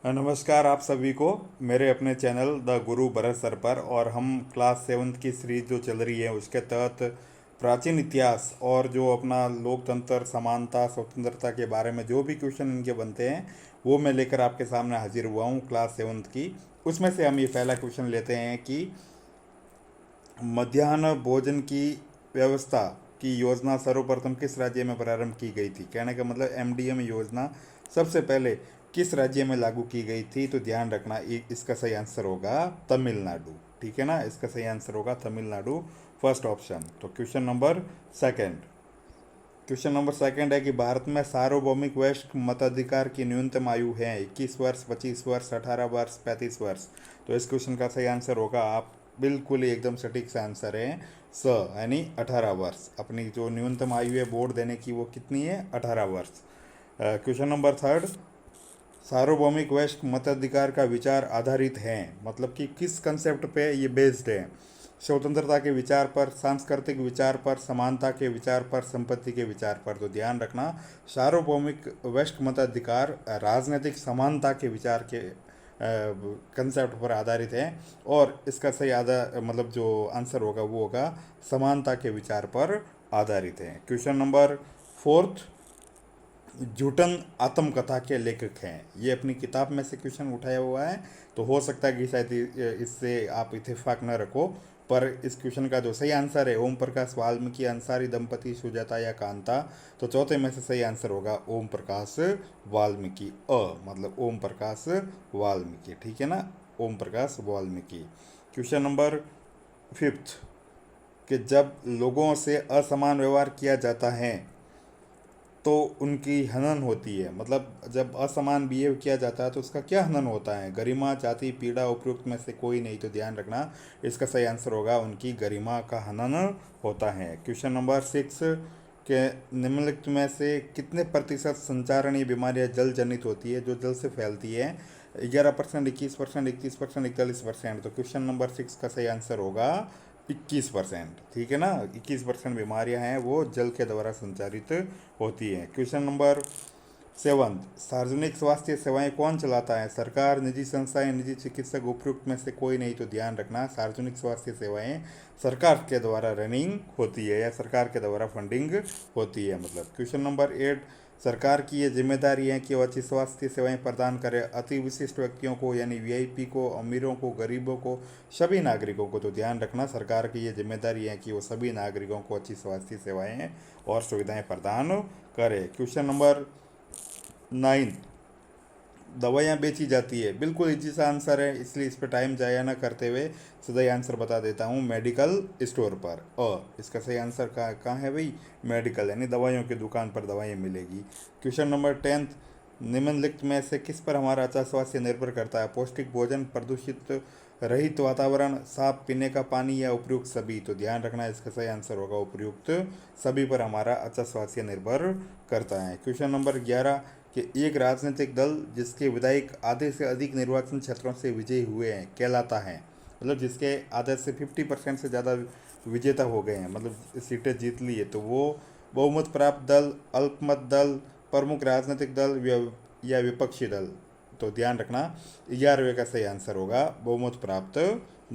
नमस्कार आप सभी को मेरे अपने channel the Guru Bharat sir पर। और हम क्लास सेवन्थ की सीरीज जो चल रही है उसके तहत प्राचीन इतिहास और जो अपना लोकतंत्र, समानता, स्वतंत्रता के बारे में जो भी क्वेश्चन इनके बनते हैं वो मैं लेकर आपके सामने हाजिर हुआ हूँ क्लास सेवन्थ की। उसमें से हम ये पहला क्वेश्चन लेते हैं कि मध्याह्न भोजन की व्यवस्था की योजना सर्वप्रथम किस राज्य में प्रारंभ की गई थी। कहने का मतलब एमडीएम योजना सबसे पहले किस राज्य में लागू की गई थी। तो ध्यान रखना इसका सही आंसर होगा तमिलनाडु। ठीक है ना, इसका सही आंसर होगा तमिलनाडु, फर्स्ट ऑप्शन। तो क्वेश्चन नंबर सेकंड है कि भारत में सार्वभौमिक वयस्क मताधिकार की न्यूनतम आयु है 21 वर्ष, 25 वर्ष, 18 वर्ष, 35 वर्ष। तो इस क्वेश्चन का सही आंसर होगा, आप बिल्कुल ही एकदम सटीक से आंसर है स, यानी 18 वर्ष। अपनी जो न्यूनतम आयु है वोट देने की वो कितनी है, 18 वर्ष। क्वेश्चन नंबर थर्ड, सार्वभौमिक वयस्क मताधिकार का विचार आधारित है, मतलब कि किस कंसेप्ट पे ये बेस्ड है। स्वतंत्रता के विचार पर, सांस्कृतिक विचार पर, समानता के विचार पर, संपत्ति के विचार पर। तो ध्यान रखना, सार्वभौमिक वयस्क मताधिकार राजनीतिक समानता के विचार के कंसेप्ट पर आधारित है। और इसका सही आधार मतलब जो आंसर होगा वो होगा समानता के विचार पर आधारित है। क्वेश्चन नंबर फोर्थ, जूटन आत्मकथा के लेखक हैं। ये अपनी किताब में से क्वेश्चन उठाया हुआ है, तो हो सकता है कि शायद इससे आप इत्तेफाक न रखो, पर इस क्वेश्चन का जो सही आंसर है ओम प्रकाश वाल्मीकि, अंसारी दंपति, सुजाता या कांता। तो चौथे में से सही आंसर होगा ओम प्रकाश वाल्मीकि, मतलब ओम प्रकाश वाल्मीकि। ठीक है ना, Om Prakash Valmiki. Question number fifth, कि जब लोगों से असमान व्यवहार किया जाता है तो उनकी हनन होती है। मतलब जब असमान बिहेव किया जाता है तो उसका क्या हनन होता है। गरिमा, जाति, पीड़ा, उपयुक्त में से कोई नहीं। तो ध्यान रखना, इसका सही आंसर होगा उनकी गरिमा का हनन होता है। क्वेश्चन नंबर सिक्स, के निम्नलिखित में से कितने प्रतिशत संचारणीय बीमारियां जल जनित होती है, जो जल से फैलती है। 11%, 21%, 31%, 41%। तो क्वेश्चन नंबर सिक्स का सही आंसर होगा 21%। ठीक है ना, 21% बीमारियां हैं वो जल के द्वारा संचारित होती हैं। क्वेश्चन नंबर सेवन, सार्वजनिक स्वास्थ्य सेवाएं कौन चलाता है। सरकार, निजी संस्थाएं, निजी चिकित्सक, उपयुक्त में से कोई नहीं। तो ध्यान रखना, सार्वजनिक स्वास्थ्य सेवाएं सरकार के द्वारा रनिंग होती है या सरकार के द्वारा फंडिंग होती है। मतलब क्वेश्चन नंबर एट, सरकार की ये जिम्मेदारी है कि वह अच्छी स्वास्थ्य सेवाएं प्रदान करे अति विशिष्ट व्यक्तियों को, यानी वीआईपी को, अमीरों को, गरीबों को, सभी नागरिकों को। तो ध्यान रखना, सरकार की ये जिम्मेदारी है कि वो सभी नागरिकों को अच्छी स्वास्थ्य सेवाएं और सुविधाएं प्रदान करे। क्वेश्चन नंबर नाइन, दवाइयाँ बेची जाती है। बिल्कुल इजी सा आंसर है, इसलिए इस पर टाइम जाया ना करते हुए सही आंसर बता देता हूँ, मेडिकल स्टोर पर। इसका सही आंसर कहाँ है भाई, मेडिकल, यानी दवाइयों की दुकान पर दवाइयाँ मिलेगी। क्वेश्चन नंबर टेंथ, निम्नलिखित में से किस पर हमारा अच्छा स्वास्थ्य निर्भर करता है। पौष्टिक भोजन, प्रदूषित रहित वातावरण, साफ पीने का पानी या उपयुक्त सभी। तो ध्यान रखना, इसका सही आंसर होगा उपयुक्त सभी पर हमारा अच्छा स्वास्थ्य निर्भर करता है। क्वेश्चन नंबर 11, कि एक राजनीतिक दल जिसके विधायक आधे से अधिक निर्वाचन क्षेत्रों से विजयी हुए हैं कहलाता है। मतलब जिसके आधे से 50% से ज़्यादा विजेता हो गए हैं, मतलब सीटें जीत ली है, तो वो बहुमत प्राप्त दल, अल्पमत दल, प्रमुख राजनीतिक दल या विपक्षी दल। तो ध्यान रखना, 11वें का सही आंसर होगा बहुमत प्राप्त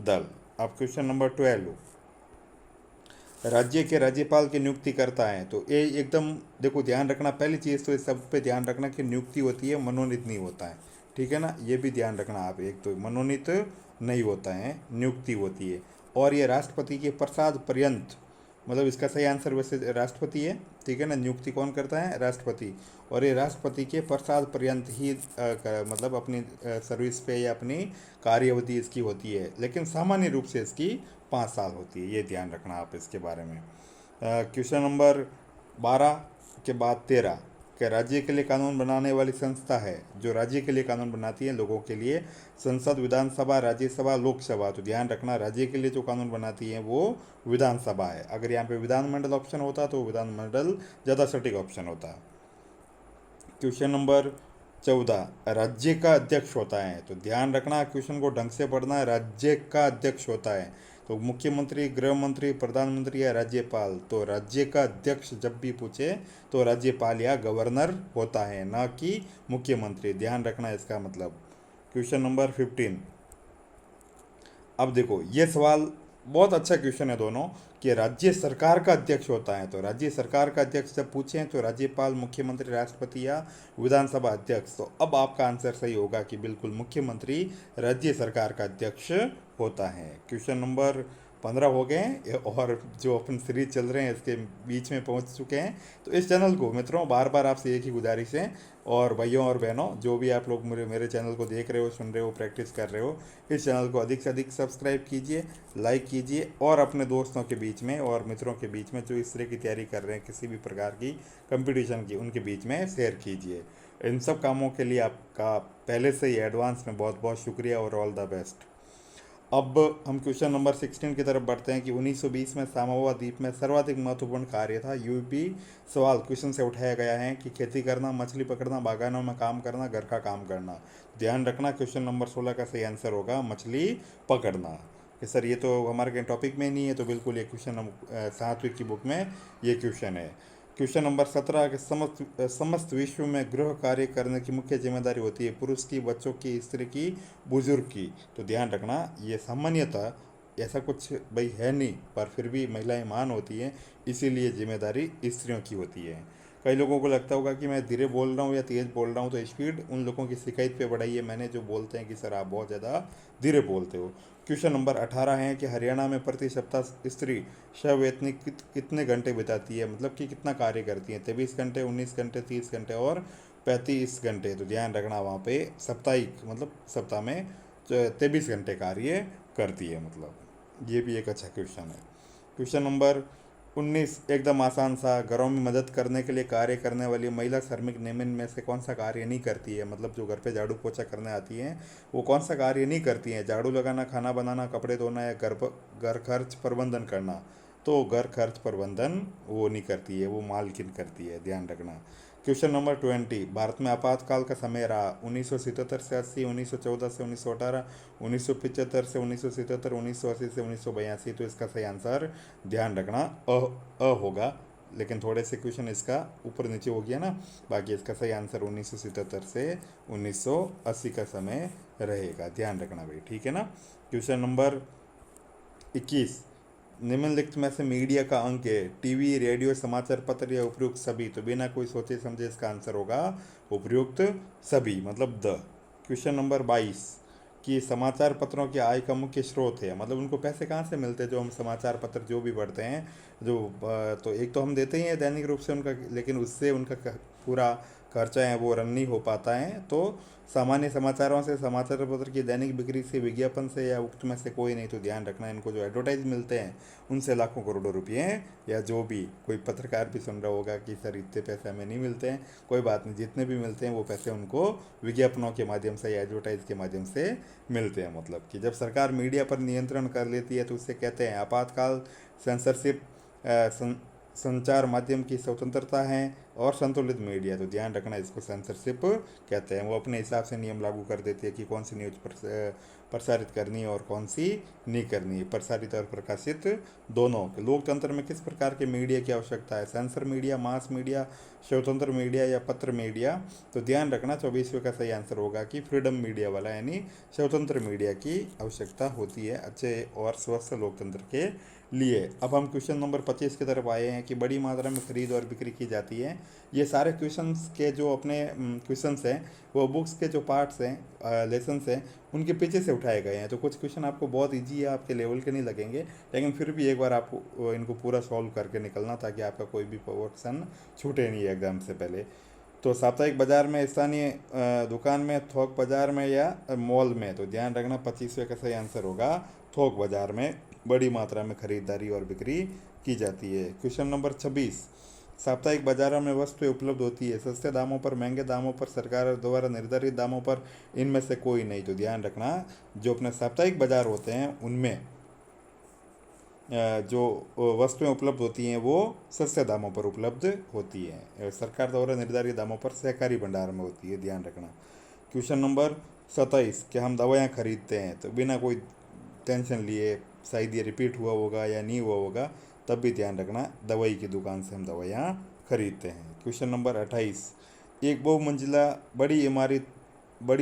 दल। अब क्वेश्चन नंबर 12, राज्य के राज्यपाल की नियुक्ति करता है। तो ये एकदम देखो, ध्यान रखना, पहली चीज़ तो इस सब पे ध्यान रखना कि नियुक्ति होती है, मनोनीत नहीं होता है। ठीक है ना, ये भी ध्यान रखना आप, एक तो मनोनीत नहीं होता है, नियुक्ति होती है। और ये राष्ट्रपति के प्रसाद पर्यंत, मतलब इसका सही आंसर वैसे राष्ट्रपति है। ठीक है ना, नियुक्ति कौन करता है, राष्ट्रपति। और ये राष्ट्रपति के प्रसाद पर्यंत ही मतलब अपनी सर्विस पे या अपनी कार्यावधि इसकी होती है, लेकिन सामान्य रूप से इसकी 5 साल होती है। ये ध्यान रखना आप इसके बारे में। क्वेश्चन नंबर 12 के बाद 13, कि राज्य के लिए कानून बनाने वाली संस्था है, जो राज्य के लिए कानून बनाती है लोगों के लिए। संसद, विधानसभा, राज्यसभा, लोकसभा। तो ध्यान रखना, राज्य के लिए जो कानून बनाती है वो विधानसभा है। अगर यहाँ पे विधानमंडल ऑप्शन होता तो विधानमंडल ज़्यादा सटीक ऑप्शन होता। क्वेश्चन नंबर 14, राज्य का अध्यक्ष होता है। तो ध्यान रखना, क्वेश्चन को ढंग से पढ़ना, राज्य का अध्यक्ष होता है तो मुख्यमंत्री, गृह मंत्री, प्रधानमंत्री या राज्यपाल। तो राज्य का अध्यक्ष जब भी पूछे तो राज्यपाल या गवर्नर होता है, ना कि मुख्यमंत्री। ध्यान रखना इसका मतलब। Question number 15। अब देखो ये सवाल बहुत अच्छा क्वेश्चन है दोनों, कि राज्य सरकार का अध्यक्ष होता है, तो राज्य सरकार का अध्यक्ष जब पूछें तो राज्यपाल, मुख्यमंत्री, राष्ट्रपति या विधानसभा अध्यक्ष, तो अब आपका आंसर सही होगा कि बिल्कुल मुख्यमंत्री राज्य सरकार का अध्यक्ष होता है। क्वेश्चन नंबर 15 हो गए हैं, और जो अपन सीरीज चल रहे हैं इसके बीच में पहुंच चुके हैं। तो इस चैनल को मित्रों बार बार आपसे एक ही गुजारिश है, और भाइयों और बहनों जो भी आप लोग मेरे चैनल को देख रहे हो, सुन रहे हो, प्रैक्टिस कर रहे हो, इस चैनल को अधिक से अधिक सब्सक्राइब कीजिए, लाइक कीजिए, और अपने दोस्तों के बीच में और मित्रों के बीच में जो इस तरह की तैयारी कर रहे हैं किसी भी प्रकार की कंपटीशन की, उनके बीच में शेयर कीजिए। इन सब कामों के लिए आपका पहले से ही एडवांस में बहुत बहुत शुक्रिया और ऑल द बेस्ट। अब हम क्वेश्चन नंबर 16 की तरफ बढ़ते हैं कि 1920 में सामोआ द्वीप में सर्वाधिक महत्वपूर्ण कार्य था। यूपी सवाल क्वेश्चन से उठाया गया है कि खेती करना, मछली पकड़ना, बागानों में काम करना, घर का काम करना। ध्यान रखना क्वेश्चन नंबर 16 का सही आंसर होगा मछली पकड़ना। कि सर ये तो हमारे टॉपिक में नहीं है, तो बिल्कुल ये क्वेश्चन 7वीं की बुक में ये क्वेश्चन है। क्वेश्चन नंबर 17 के समस्त विश्व में गृह कार्य करने की मुख्य जिम्मेदारी होती है पुरुष की, बच्चों की, स्त्री की, बुजुर्ग की। तो ध्यान रखना ये सामान्यतः ऐसा कुछ भाई है नहीं, पर फिर भी महिलाएं मान होती हैं, इसीलिए जिम्मेदारी स्त्रियों की होती है। कई लोगों को लगता होगा कि मैं धीरे बोल रहा हूँ या तेज़ बोल रहा हूँ, तो स्पीड उन लोगों की शिकायत पे बढ़ाई है मैंने, जो बोलते हैं कि सर आप बहुत ज़्यादा धीरे बोलते हो। क्वेश्चन नंबर 18 है कि हरियाणा में प्रति सप्ताह स्त्री सवेतनिक कितने घंटे बिताती है, मतलब कि कितना कार्य करती है? 23 घंटे, 19 घंटे, 30 घंटे और 35 घंटे। तो ध्यान रखना वहाँ पे साप्ताहिक, मतलब सप्ताह में 23 घंटे कार्य करती है, मतलब ये भी एक अच्छा क्वेश्चन है। क्वेश्चन नंबर 19 एकदम आसान सा, घरों में मदद करने के लिए कार्य करने वाली महिला श्रमिक निम्न में से कौन सा कार्य नहीं करती है? मतलब जो घर पे झाड़ू पोछा करने आती हैं वो कौन सा कार्य नहीं करती हैं? झाड़ू लगाना, खाना बनाना, कपड़े धोना, या घर खर्च प्रबंधन करना? तो घर खर्च प्रबंधन वो नहीं करती है, वो मालकिन करती है, ध्यान रखना। क्वेश्चन नंबर 20, भारत में आपातकाल का समय रहा 1977 से 80, 1914 से 1918, 1975 से 1977, 1980 से 1982। तो इसका सही आंसर ध्यान रखना अ होगा, लेकिन थोड़े से क्वेश्चन इसका ऊपर नीचे हो गया ना, बाकी इसका सही आंसर 1977 से 1980 का समय रहेगा, ध्यान रखना भाई, ठीक है ना। क्वेश्चन नंबर 21, निम्नलिखित में से मीडिया का अंक है टीवी, रेडियो, समाचार पत्र या उपयुक्त सभी? तो बिना कोई सोचे समझे इसका आंसर होगा उपयुक्त सभी, मतलब द। क्वेश्चन नंबर 22, कि समाचार पत्रों की आय का मुख्य स्रोत है, मतलब उनको पैसे कहाँ से मिलते हैं जो हम समाचार पत्र जो भी पढ़ते हैं, जो तो एक तो हम देते ही हैं दैनिक रूप से उनका, लेकिन उससे उनका पूरा खर्चा है वो रन नहीं हो पाता है। तो सामान्य समाचारों से, समाचार पत्र की दैनिक बिक्री से, विज्ञापन से, या उक्त में से कोई नहीं। तो ध्यान रखना इनको जो एडवर्टाइज मिलते हैं उनसे लाखों करोड़ों रुपए हैं, या जो भी कोई पत्रकार भी सुन रहा होगा कि सर इतने पैसे हमें नहीं मिलते हैं, कोई बात नहीं, जितने भी मिलते हैं वो पैसे उनको विज्ञापनों के माध्यम से या एडवर्टाइज के माध्यम से मिलते हैं। मतलब कि जब सरकार मीडिया पर नियंत्रण कर लेती है तो उससे कहते हैं आपातकाल, सेंसरशिप, संचार माध्यम की स्वतंत्रता है, और संतुलित मीडिया। तो ध्यान रखना इसको सेंसरशिप कहते हैं, वो अपने हिसाब से नियम लागू कर देती है कि कौन सी न्यूज़ प्रसारित करनी है और कौन सी नहीं करनी है, प्रसारित और प्रकाशित दोनों। लोकतंत्र में किस प्रकार के मीडिया की आवश्यकता है? सेंसर मीडिया, मास मीडिया, स्वतंत्र मीडिया या पत्र मीडिया? तो ध्यान रखना 24वें का सही आंसर होगा कि फ्रीडम मीडिया वाला, यानी स्वतंत्र मीडिया की आवश्यकता होती है अच्छे और स्वस्थ लोकतंत्र के लिए। अब हम क्वेश्चन नंबर 25 की तरफ आए हैं कि बड़ी मात्रा में खरीद और बिक्री की जाती है। ये सारे क्वेश्चंस के जो अपने क्वेश्चंस हैं वो बुक्स के जो पार्ट्स हैं, लेसन्स हैं, उनके पीछे से उठाए गए हैं। तो कुछ क्वेश्चन आपको बहुत इजी है, आपके लेवल के नहीं लगेंगे, लेकिन फिर भी एक बार आपको इनको पूरा सॉल्व करके निकलना, ताकि आपका कोई भी क्वेश्चन छूटे नहीं एग्जाम से पहले। तो साप्ताहिक बाजार में, स्थानीय दुकान में, थोक बाजार में, या मॉल में? तो ध्यान रखना 25वें का सही आंसर होगा थोक बाजार में बड़ी मात्रा में खरीदारी और बिक्री की जाती है। क्वेश्चन नंबर 26, साप्ताहिक बाजारों में वस्तुएं उपलब्ध होती है सस्ते दामों पर, महंगे दामों पर, सरकार द्वारा निर्धारित दामों पर, इनमें से कोई नहीं। तो ध्यान रखना जो अपने साप्ताहिक बाजार होते हैं उनमें जो वस्तुएं उपलब्ध होती हैं वो सस्ते दामों पर उपलब्ध होती हैं, सरकार द्वारा निर्धारित दामों पर सहकारी भंडार में होती है, ध्यान रखना। क्वेश्चन नंबर 27, कि हम दवाइयाँ खरीदते हैं, तो बिना कोई टेंशन लिए, शायद ये रिपीट हुआ होगा या नहीं हुआ होगा, तब भी ध्यान रखना दवाई की दुकान से हम दवाइयाँ खरीदते हैं। क्वेश्चन नंबर 28, एक बहुमंजिला बड़ी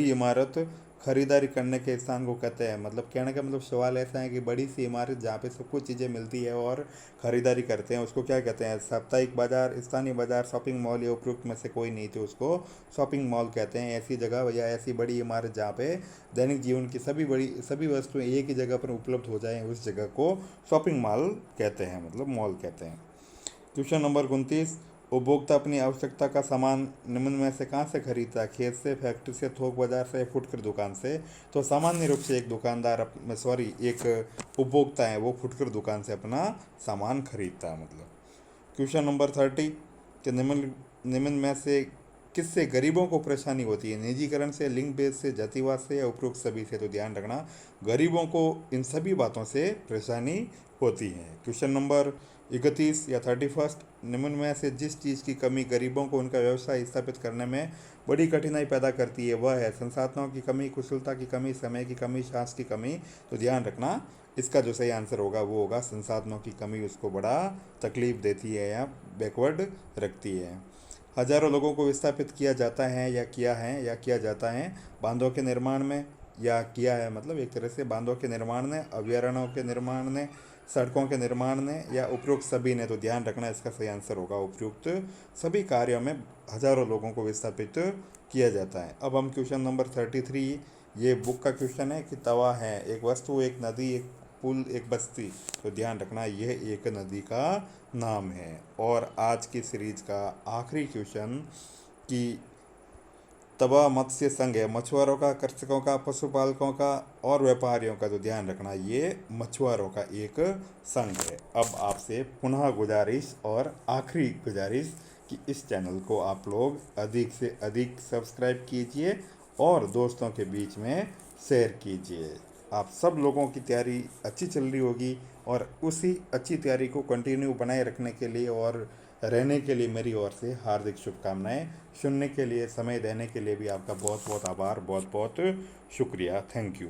इमारत खरीदारी करने के स्थान को कहते हैं। मतलब कहने का मतलब सवाल ऐसा है कि बड़ी सी इमारत जहाँ पे सब कुछ चीज़ें मिलती है और खरीदारी करते हैं उसको क्या कहते हैं? साप्ताहिक बाजार, स्थानीय बाजार, शॉपिंग मॉल या उपरोक्त में से कोई नहीं तो उसको शॉपिंग मॉल कहते हैं। ऐसी जगह या ऐसी बड़ी इमारत जहाँ पे दैनिक जीवन की सभी वस्तुएं एक ही जगह पर उपलब्ध हो जाएं उस जगह को शॉपिंग मॉल कहते हैं, मतलब मॉल कहते हैं। क्वेश्चन नंबर 29, उपभोक्ता अपनी आवश्यकता का सामान निम्न में से कहाँ से खरीदता है? खेत से, फैक्ट्री से, थोक बाजार से, फुटकर दुकान से। तो सामान्य रूप से एक दुकानदार एक उपभोक्ता है वो फुटकर दुकान से अपना सामान खरीदता है। मतलब क्वेश्चन नंबर 30, कि निम्न में से किससे गरीबों को परेशानी होती है? निजीकरण से, लिंग भेद से, जातिवाद से या उपरोक्त सभी से। तो ध्यान रखना गरीबों को इन सभी बातों से परेशानी होती है। क्वेश्चन नंबर 31 या 31, निम्न में से जिस चीज़ की कमी गरीबों को उनका व्यवसाय स्थापित करने में बड़ी कठिनाई पैदा करती है वह है? संसाधनों की कमी, कुशलता की कमी, समय की कमी, सांस की कमी। तो ध्यान रखना इसका जो सही आंसर होगा वो होगा संसाधनों की कमी उसको बड़ा तकलीफ देती है या बैकवर्ड रखती है। हजारों लोगों को विस्थापित किया जाता है या किया जाता है बांधों के निर्माण में या किया है, मतलब एक तरह से बांधों के निर्माण ने, अभयारण्यों के निर्माण ने, सड़कों के निर्माण ने या उपयुक्त सभी ने। तो ध्यान रखना इसका सही आंसर होगा उपयुक्त सभी कार्यों में हजारों लोगों को विस्थापित किया जाता है। अब हम क्वेश्चन नंबर 33, ये बुक का क्वेश्चन है कि तवा है एक वस्तु, एक नदी, एक पुल, एक बस्ती। तो ध्यान रखना यह एक नदी का नाम है। और आज की सीरीज का आखिरी क्वेश्चन कि तवा मत्स्य संघ है मछुआरों का, कृषकों का, पशुपालकों का और व्यापारियों का। तो ध्यान रखना ये मछुआरों का एक संघ है। अब आपसे पुनः गुजारिश और आखिरी गुजारिश कि इस चैनल को आप लोग अधिक से अधिक सब्सक्राइब कीजिए और दोस्तों के बीच में शेयर कीजिए। आप सब लोगों की तैयारी अच्छी चल रही होगी और उसी अच्छी तैयारी को कंटिन्यू बनाए रखने के लिए और रहने के लिए मेरी ओर से हार्दिक शुभकामनाएं। सुनने के लिए, समय देने के लिए भी आपका बहुत बहुत आभार, बहुत बहुत शुक्रिया। Thank you.